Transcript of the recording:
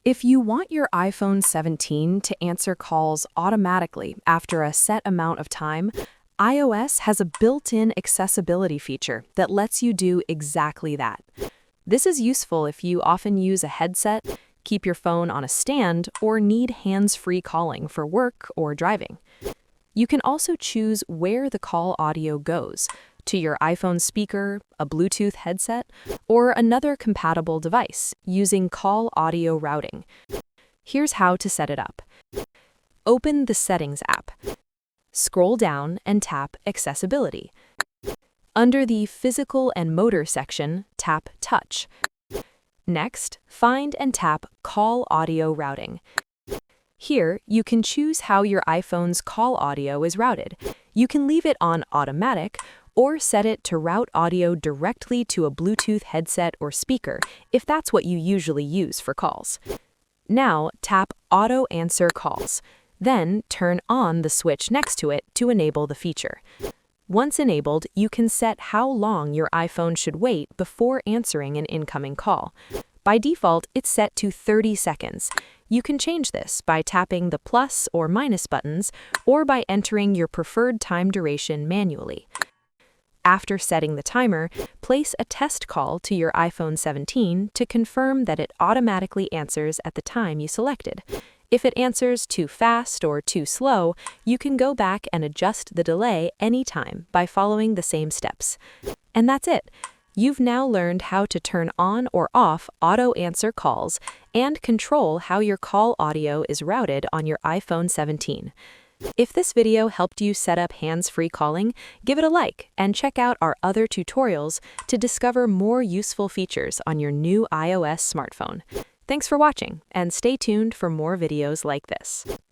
If you want your iPhone 17 to answer calls automatically after a set amount of time, iOS has a built-in accessibility feature that lets you do exactly that. This is useful if you often use a headset, keep your phone on a stand, or need hands-free calling for work or driving. You can also choose where the call audio goes, to your iPhone speaker, a Bluetooth headset, or another compatible device using call audio routing. Here's how to set it up. Open the Settings app. Scroll down and tap Accessibility. Under the Physical and Motor section, tap Touch. Next, find and tap Call Audio Routing. Here, you can choose how your iPhone's call audio is routed. You can leave it on automatic or set it to route audio directly to a Bluetooth headset or speaker if that's what you usually use for calls. Now, tap Auto Answer Calls. Then, turn on the switch next to it to enable the feature. Once enabled, you can set how long your iPhone should wait before answering an incoming call. By default, it's set to 30 seconds. You can change this by tapping the plus or minus buttons or by entering your preferred time duration manually. After setting the timer, place a test call to your iPhone 17 to confirm that it automatically answers at the time you selected. If it answers too fast or too slow, you can go back and adjust the delay anytime by following the same steps. And that's it. You've now learned how to turn on or off auto answer calls and control how your call audio is routed on your iPhone 17. If this video helped you set up hands-free calling, give it a like and check out our other tutorials to discover more useful features on your new iOS smartphone. Thanks for watching, and stay tuned for more videos like this.